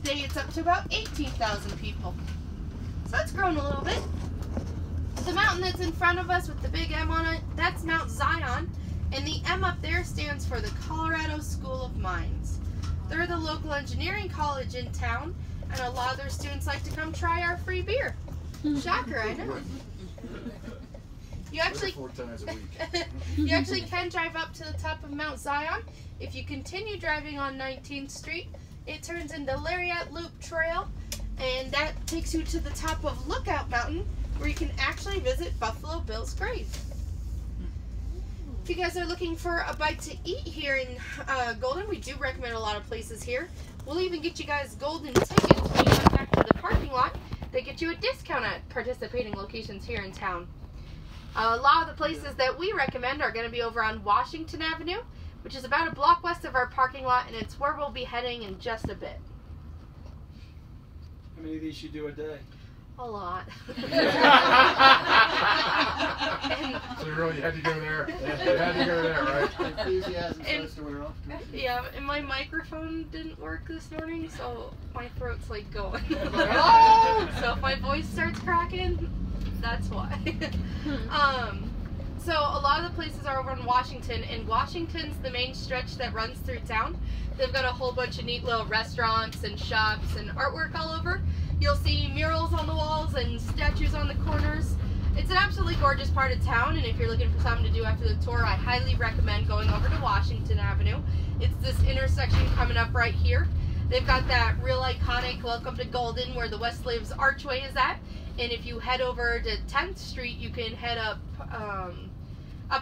Today it's up to about 18,000 people. So that's grown a little bit. The mountain that's in front of us with the big M on it, that's Mount Zion. And the M up there stands for the Colorado School of Mines. They're the local engineering college in town, and a lot of their students like to come try our free beer. Shocker, I know. You actually, 4 times a week. you actually can drive up to the top of Mount Zion. If you continue driving on 19th Street, it turns into Lariat Loop Trail, and that takes you to the top of Lookout Mountain, where you can actually visit Buffalo Bill's grave. If you guys are looking for a bite to eat here in Golden, we do recommend a lot of places here. We'll even get you guys golden tickets when you come back to the parking lot. They get you a discount at participating locations here in town. A lot of the places that we recommend are going to be over on Washington Avenue, which is about a block west of our parking lot, and it's where we'll be heading in just a bit. How many of these you do a day? A lot. So you really had to go there. You had to go there, right? Enthusiasm starts to wear off. Yeah, and my microphone didn't work this morning, so my throat's like going. Oh! So if my voice starts cracking, that's why. So a lot of the places are over in Washington, and Washington's the main stretch that runs through town. They've got a whole bunch of neat little restaurants and shops and artwork all over. You'll see murals on the walls and statues on the corners. It's an absolutely gorgeous part of town, and if you're looking for something to do after the tour, I highly recommend going over to Washington Avenue. It's this intersection coming up right here. They've got that real iconic Welcome to Golden where the West Slaves Archway is at. And if you head over to 10th Street, you can head up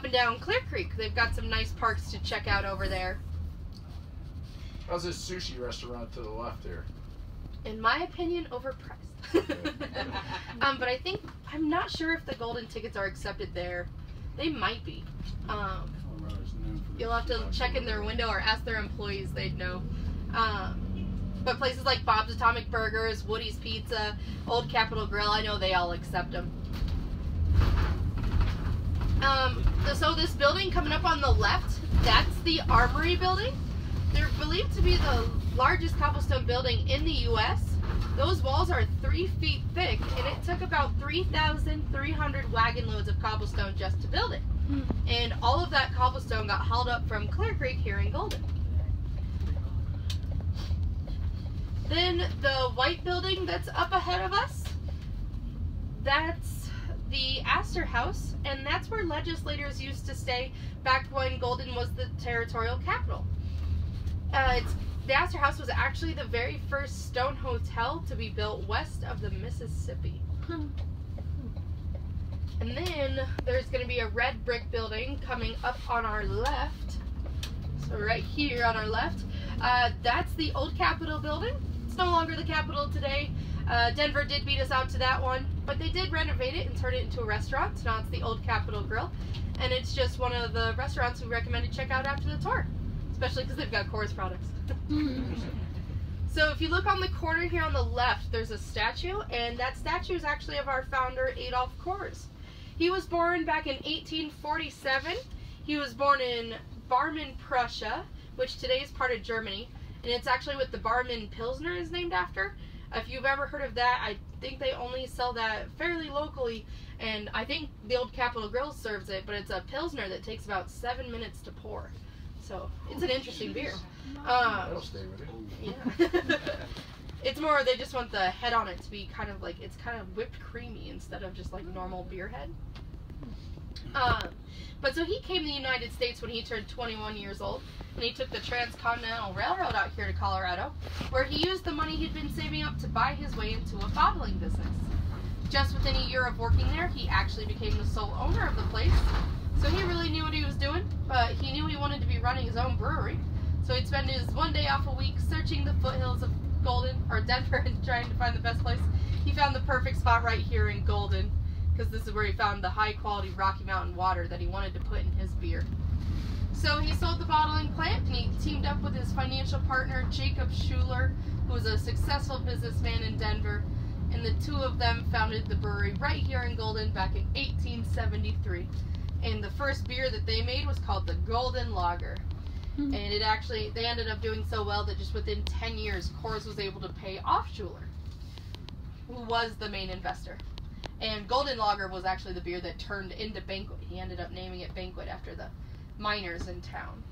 and down Clear Creek. They've got some nice parks to check out over there. How's this sushi restaurant to the left here? In my opinion, overpriced. But I think, I'm not sure if the golden tickets are accepted there. They might be. You'll have to check in their window or ask their employees, they'd know. But places like Bob's Atomic Burgers, Woody's Pizza, Old Capitol Grill, I know they all accept them. So this building coming up on the left, that's the Armory building. They're believed to be the largest cobblestone building in the U.S. Those walls are 3 feet thick, and it took about 3,300 wagon loads of cobblestone just to build it. And all of that cobblestone got hauled up from Clear Creek here in Golden. Then the white building that's up ahead of us, that's the Astor House, and that's where legislators used to stay back when Golden was the territorial capital. The Astor House was actually the very first stone hotel to be built west of the Mississippi. And then there's going to be a red brick building coming up on our left. So right here on our left, that's the old Capitol building. It's no longer the Capitol today. Denver did beat us out to that one, but they did renovate it and turn it into a restaurant. So now it's the Old Capitol Grill, and it's just one of the restaurants we recommend to check out after the tour, especially because they've got Coors products. So if you look on the corner here on the left, there's a statue, and that statue is actually of our founder, Adolf Coors. He was born back in 1847. He was born in Barmen, Prussia, which today is part of Germany, and it's actually what the Barmen Pilsner is named after. If you've ever heard of that, I think they only sell that fairly locally, and I think the Old Capitol Grill serves it, but it's a Pilsner that takes about 7 minutes to pour. So it's an interesting beer. That'll stay with you. Yeah. It's more, they just want the head on it to be kind of like, it's kind of whipped creamy instead of just like normal beer head. But so he came to the United States when he turned 21 years old, and he took the Transcontinental Railroad out here to Colorado, where he used the money he'd been saving up to buy his way into a bottling business. Just within a year of working there, he actually became the sole owner of the place. So he really knew what he was doing, but he knew he wanted to be running his own brewery. So he'd spend his one day off a week searching the foothills of Denver and trying to find the best place. He found the perfect spot right here in Golden, because this is where he found the high quality Rocky Mountain water that he wanted to put in his beer. So he sold the bottling plant, and he teamed up with his financial partner Jacob Schuler, who was a successful businessman in Denver, and the two of them founded the brewery right here in Golden back in 1873. And the first beer that they made was called the Golden Lager. And they ended up doing so well that just within 10 years, Coors was able to pay off Schuler, who was the main investor. And Golden Lager was actually the beer that turned into Banquet. He ended up naming it Banquet after the miners in town.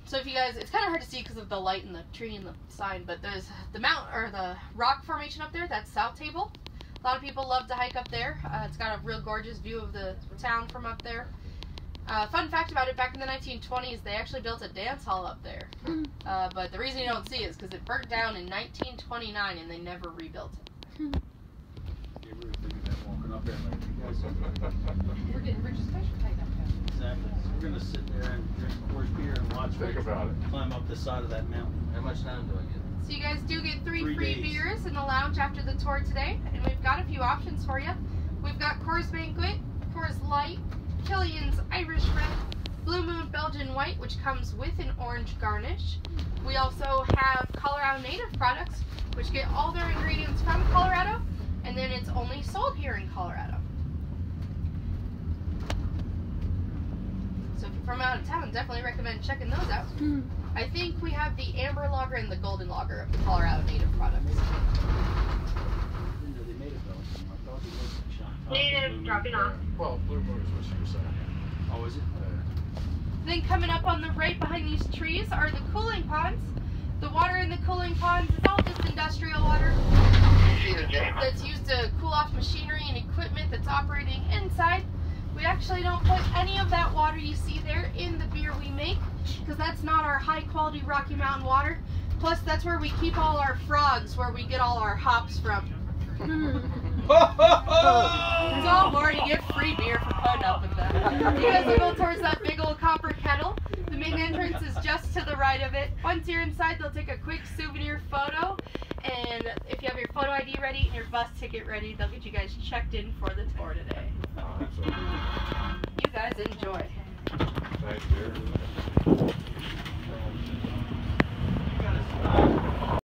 So if you guys, it's kind of hard to see because of the light and the tree and the sign, but there's the the rock formation up there. That's South Table. A lot of people love to hike up there. It's got a real gorgeous view of the town from up there. Fun fact about it, back in the 1920s, they actually built a dance hall up there. But the reason you don't see it is because it burnt down in 1929 and they never rebuilt it. We're getting rich special take up there. Exactly. We're going to sit there and drink Coors beer and watch Think about it. climb up the side of that mountain. How much time do I get? So you guys do get 3 3 free days. beers in the lounge after the tour today, and we've got a few options for you. We've got Coors Banquet, Coors Light, Killian's Irish Red, Blue Moon Belgian White, which comes with an orange garnish. We also have Colorado Native products, which get all their ingredients from Colorado, and then it's only sold here in Colorado. So if you're from out of town, definitely recommend checking those out. I think we have the Amber Lager and the Golden Lager of the Colorado Native products. They made it though. I thought it was Sean. Native dropping off. Well, Blue Moon is what she was saying. Oh, is it? Then coming up on the right behind these trees are the cooling ponds. The water in the cooling ponds is all just industrial water that's used to cool off machinery and equipment that's operating inside. We actually don't put any of that water you see there in the beer we make, because that's not our high quality Rocky Mountain water. Plus that's where we keep all our frogs, where we get all our hops from. Don't worry, you get free beer for putting up with that. You guys will go towards that big old copper kettle. The main entrance is just to the right of it. Once you're inside, they'll take a quick souvenir photo. And if you have your photo ID ready and your bus ticket ready, they'll get you guys checked in for the tour today. You guys enjoy. Thanks, dear.